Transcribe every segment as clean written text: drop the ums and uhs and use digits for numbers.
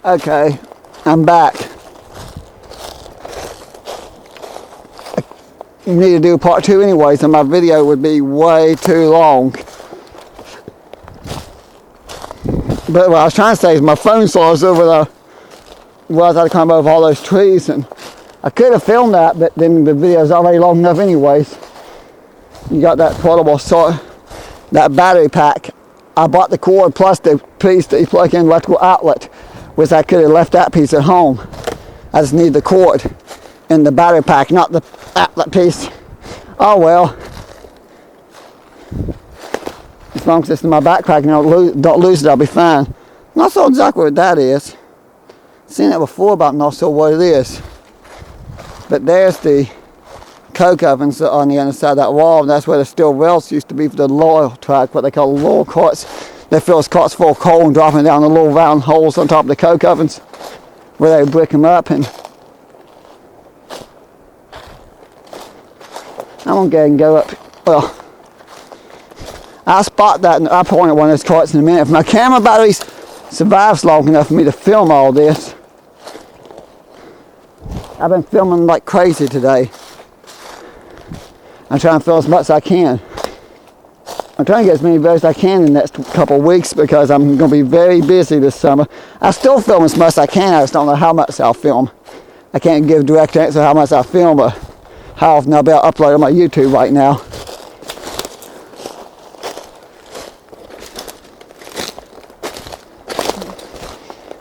Okay, I'm back. I need to do part 2 anyways, and my video would be way too long. But what I was trying to say is my phone saws over the, well, I had to climb over all those trees, and I could have filmed that, but then the video's already long enough anyways. You got that portable sort, that battery pack. I bought the cord plus the piece that you plug in electrical outlet, which I could have left that piece at home. I just need the cord in the battery pack, not the outlet piece. Oh well. As long as it's in my backpack and don't lose it, I'll be fine. Not sure exactly what that is. Seen it before, but I'm not sure what it is. But there's the coke ovens on the other side of that wall, and that's where the steel rails used to be for the loil track, what they call loil carts. They fill those carts full of coal and drop them down the little round holes on top of the coke ovens where they brick them up. And I'm gonna go ahead and go up. Well, I'll spot that and I'll point at one of those carts in a minute. If my camera batteries survives long enough for me to film all this. I've been filming like crazy today. I'm trying to film as much as I can. I'm trying to get as many videos as I can in the next couple of weeks because I'm going to be very busy this summer. I still film as much as I can. I just don't know how much I'll film. I can't give a direct answer how much I'll film or how often I'll be able to upload on my YouTube right now.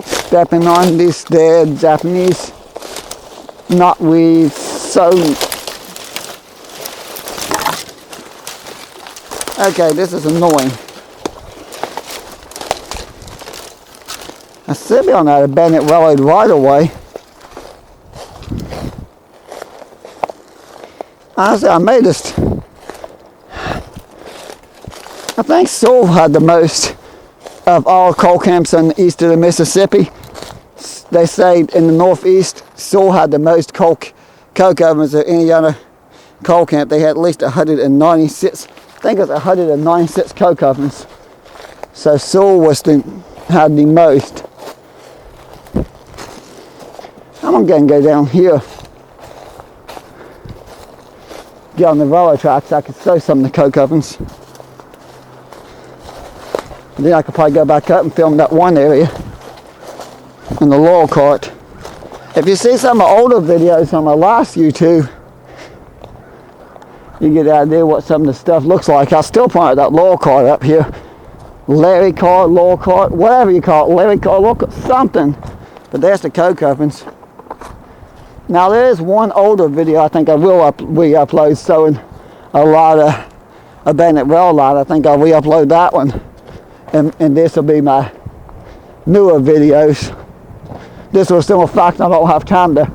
Stepping on these dead Japanese knotweed sewn. Okay, this is annoying. I should be on that abandoned railroad right away. Honestly, I may just... I think Sewell had the most of all coal camps on the east of the Mississippi. They say in the northeast, Sewell had the most coke ovens of any other coal camp. They had at least 196. I think it was 196 coke ovens. So Sewell had the most. I'm gonna go down here. Get on the railroad tracks so I can show some of the coke ovens. And then I could probably go back up and film that one area in the loil cart. If you see some of my older videos on my last YouTube, you get the idea what some of the stuff looks like. I'll still point at that loil cart up here. Larry cart, loil cart, whatever you call it. Larry cart, loil cart, something. But there's the coke ovens. Now there is one older video I think I will re-upload showing a lot of abandoned rail line. I think I'll re-upload that one. And this will be my newer videos. This was still a fact I don't have time to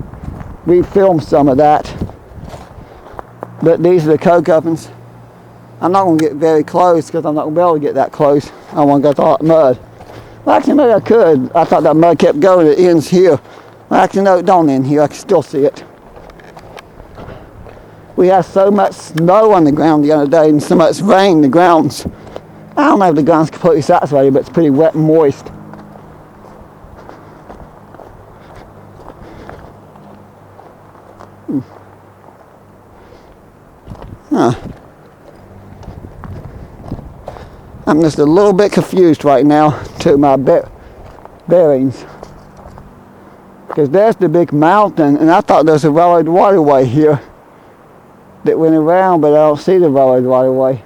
re-film some of that. But these are the coke ovens. I'm not going to get very close because I'm not going to be able to get that close. I want to go through all that mud. Well, actually, maybe I could. I thought that mud kept going. It ends here. Well, actually, no, it don't end here. I can still see it. We had so much snow on the ground the other day and so much rain. The ground's, I don't know if the ground's completely saturated, but it's pretty wet and moist. Huh. I'm just a little bit confused right now to my bearings. Because there's the big mountain, and I thought there was a railroad waterway here that went around, but I don't see the railroad waterway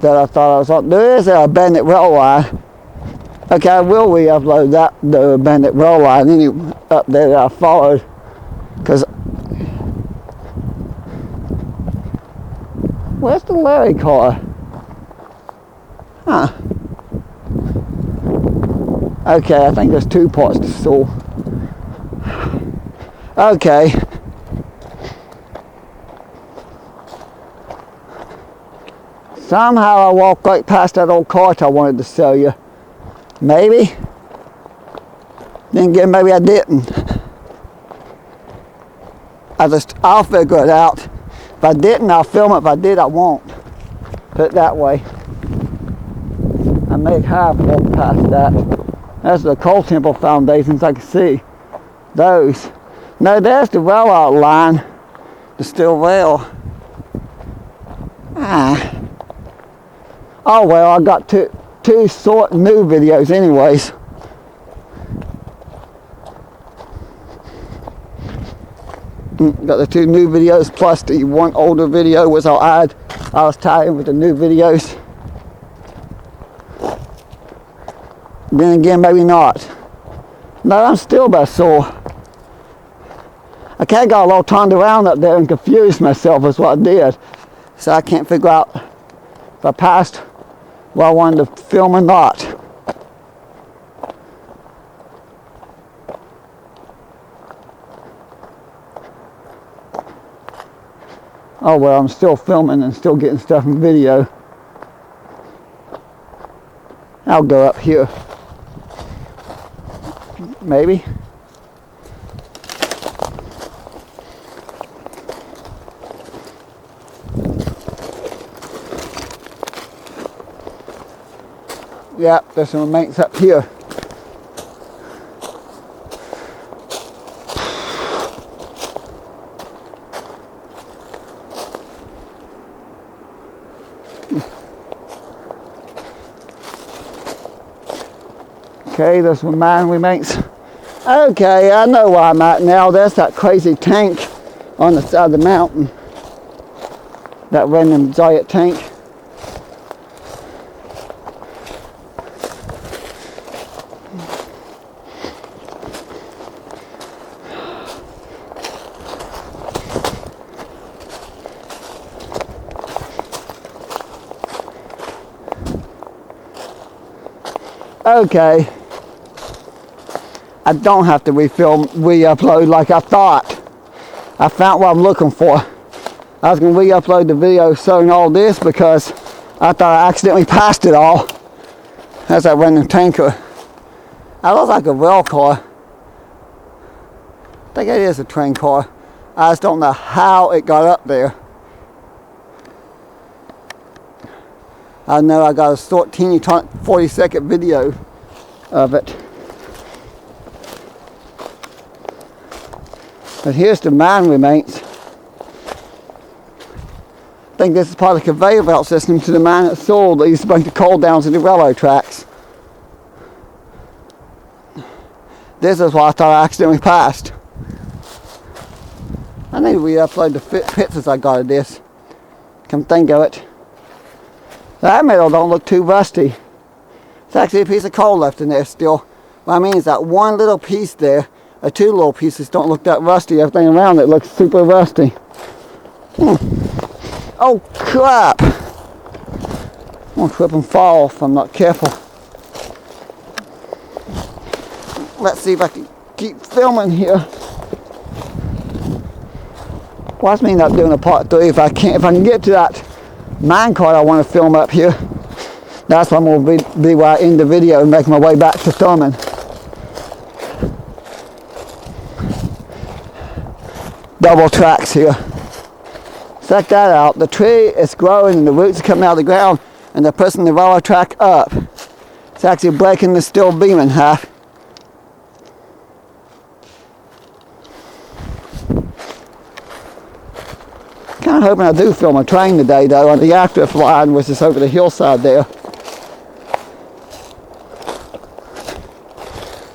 that I thought I was on. There is an abandoned rail line. Okay, I will re-upload the abandoned rail line up there that I followed. Because where's the Larry car? Huh. Okay, I think there's two parts to Sewell. Okay. Somehow I walked right past that old cart I wanted to show you. Maybe. Then again, maybe I didn't. I'll figure it out. If I didn't, I'll film it. If I did, I won't. Put it that way. I may have walked past that. That's the coal temple foundations. I can see those. No, there's the well outline. The steel rail. Oh well, I got two short new videos anyways. Got the 2 new videos plus the 1 older video which I'll add. I was tied in with the new videos. Then again, maybe not. No, I'm still about sore. I kind of got a little turned around up there and confused myself is what I did. So I can't figure out if I passed what I wanted to film or not. Oh well, I'm still filming and still getting stuff in video. I'll go up here. Maybe. Yep, there's some remains up here. Okay, there's some mine remains. Okay, I know where I'm at now. There's that crazy tank on the side of the mountain. That random giant tank. Okay. I don't have to re-upload like I thought. I found what I'm looking for. I was going to re-upload the video showing all this because I thought I accidentally passed it all. That's that random tanker. That looks like a rail car. I think it is a train car. I just don't know how it got up there. I know I got a short, teeny, 40-second video of it. But here's the mine remains. I think this is part of the conveyor belt system to the mine at Sewell that used to bring the coal down to the railroad tracks. This is what I thought I accidentally passed. I need to re-upload the pictures I got of this. Come think of it. That metal don't look too rusty. It's actually a piece of coal left in there still. What I mean is that one little piece there, or 2 little pieces don't look that rusty. Everything around it looks super rusty. Oh crap! I'm gonna trip and fall if I'm not careful. Let's see if I can keep filming here. Watch me not doing a part 3 if I can get to that minecart I want to film up here. That's what I'm going to be where I end the video and make my way back to filming. Double tracks here. Check that out. The tree is growing and the roots are coming out of the ground and they're pushing the railroad track up. It's actually breaking the steel beam in half. Kind of hoping I do film a train today though on the after line, which is over the hillside there.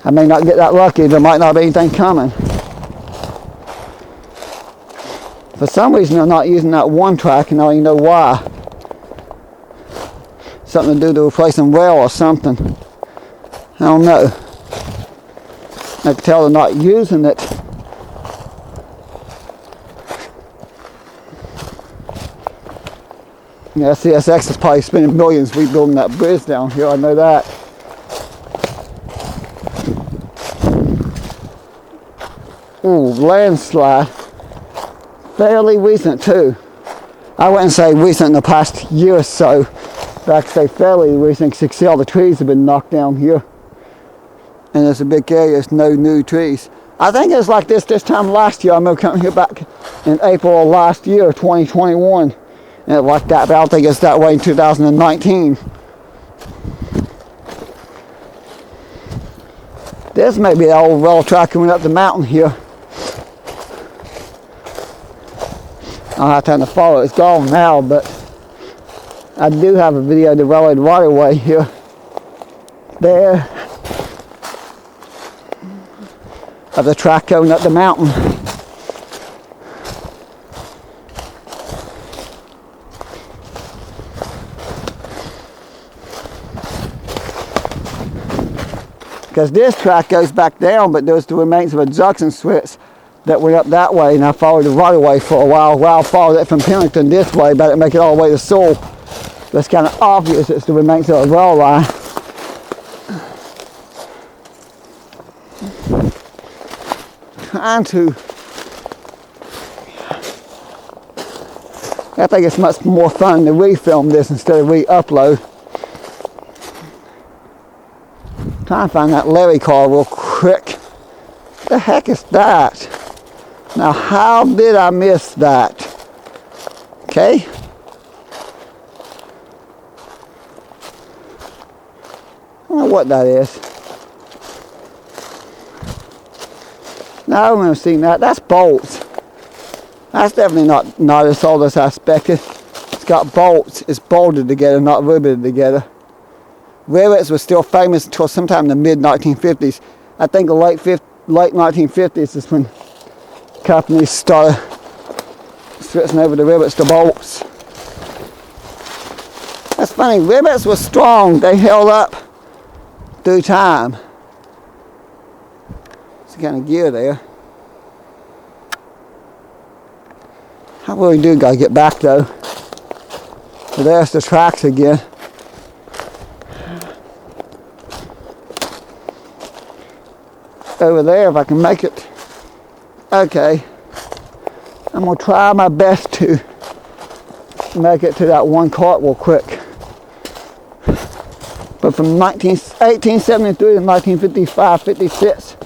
I may not get that lucky. There might not be anything coming. For some reason they're not using that one track and I don't even know why. Something to do to replacing rail or something. I don't know. I can tell they're not using it. Yeah, CSX is probably spending millions rebuilding that bridge down here, I know that. Ooh, landslide. Fairly recent too. I wouldn't say recent in the past year or so, but I could say fairly recent because you can see all the trees have been knocked down here. And there's a big area, there's no new trees. I think it was like this time last year. I remember coming here back in April of last year, 2021. And it like that, but I don't think it's that way in 2019. This may be the old rail track coming up the mountain here. I'll have time to follow it. It's gone now, but I do have a video of the railroad right away here. There. Of the track going up the mountain. Because this track goes back down, but there's the remains of a junction switch that went up that way, and I followed the right of way for a while. Well, I followed it from Pennington this way, but it make it all the way to Sewell. That's kind of obvious. It's the remains of a rail line. Trying to. I think it's much more fun to re-film this instead of re-upload. Trying to find that Larry car real quick. What the heck is that? Now, how did I miss that? Okay. I don't know what that is. No, I remember seeing that. That's bolts. That's definitely not as old as I expected. It's got bolts. It's bolted together, not riveted together. Rivets was still famous until sometime in the mid-1950s. I think the late 1950s is when companies started switching over the rivets to bolts. That's funny. Rivets were strong. They held up through time. It's kind of gear there. I really do gotta get back though. So there's the tracks again. Over there, if I can make it. Okay. I'm gonna try my best to make it to that one cart real quick. But from 1873 to 1955, 56,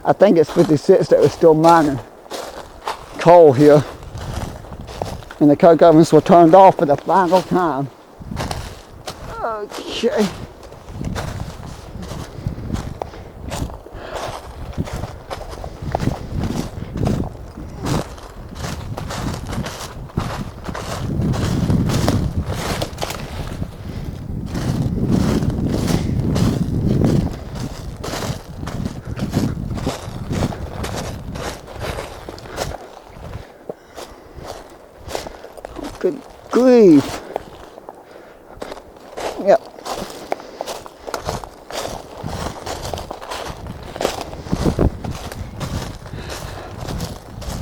I think it's 56 that was still mining coal here. And the coke ovens were turned off for the final time. Okay. Good grief. Yep.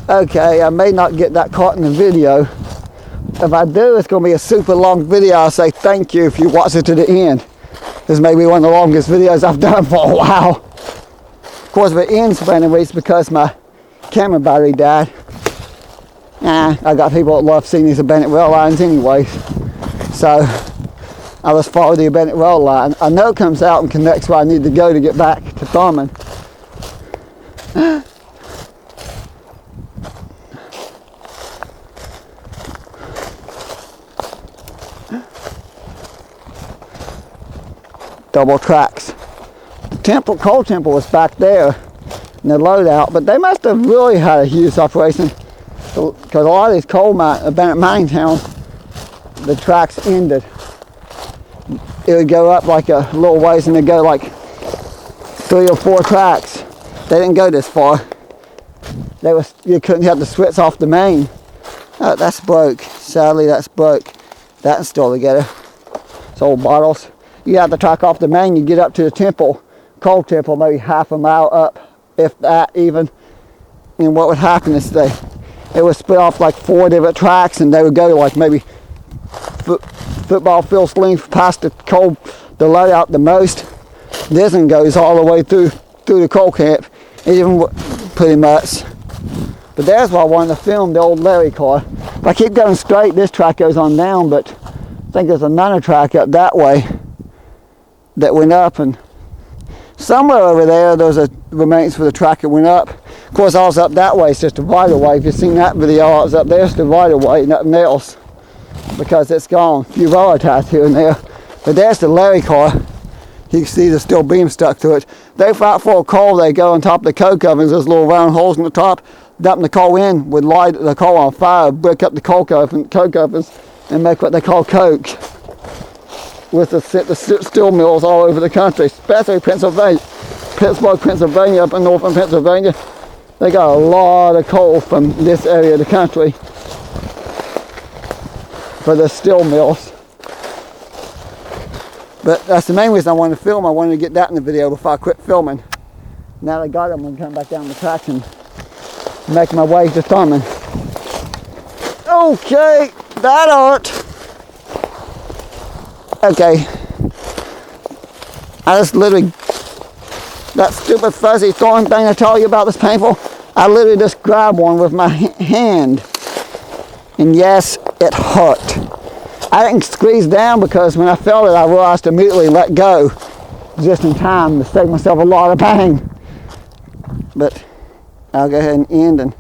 Okay, I may not get that caught in the video. If I do, it's going to be a super long video. I'll say thank you if you watch it to the end. This may be one of the longest videos I've done for a while. Of course, if it ends for any reason because my camera battery died. I got people that love seeing these abandoned rail lines anyways. So I'll just follow the abandoned rail line. I know it comes out and connects where I need to go to get back to Thurman. Double tracks. The coal temple was back there in the loadout, but they must have really had a huge operation. Because a lot of these coal abandoned mining towns, the tracks ended. It would go up like a little ways and it'd go like 3 or 4 tracks. They didn't go this far. You couldn't have the switch off the main. Oh, that's broke. Sadly, that's broke. That's still together. It's old bottles. You have to track off the main, you get up to the temple, coal temple, maybe half a mile up, if that even. And what would happen is it would split off like 4 different tracks, and they would go like maybe football field's length past the loadout the most. This one goes all the way through the coal camp, even pretty much. But there's why I wanted to film the old Larry car. If I keep going straight, this track goes on down, but I think there's another track up that way that went up, and somewhere over there there's a remains for the track that went up. Of course, I was up that way, it's just a right of way. If you've seen that video, I was up there, it's the right of way, nothing else, because it's gone. A few railroad ties here and there. But there's the Larry car. You can see the steel beam stuck to it. They fight for a coal, they go on top of the coke ovens, there's little round holes in the top, dumping the coal in, would light the coal on fire, break up the coke ovens, and make what they call coke. With the steel mills all over the country, especially Pennsylvania. Pittsburgh, Pennsylvania, up in northern Pennsylvania. They got a lot of coal from this area of the country for the steel mills. But that's the main reason I wanted to film. I wanted to get that in the video before I quit filming. Now that I got it, I'm going to come back down the tracks and make my way to Thurman. Okay, that hurt. Okay, I just literally, that stupid fuzzy thorn thing I told you about that's painful, I literally just grabbed one with my hand, and yes, it hurt. I didn't squeeze down because when I felt it, I realized to immediately let go, just in time to save myself a lot of pain. But I'll go ahead and end and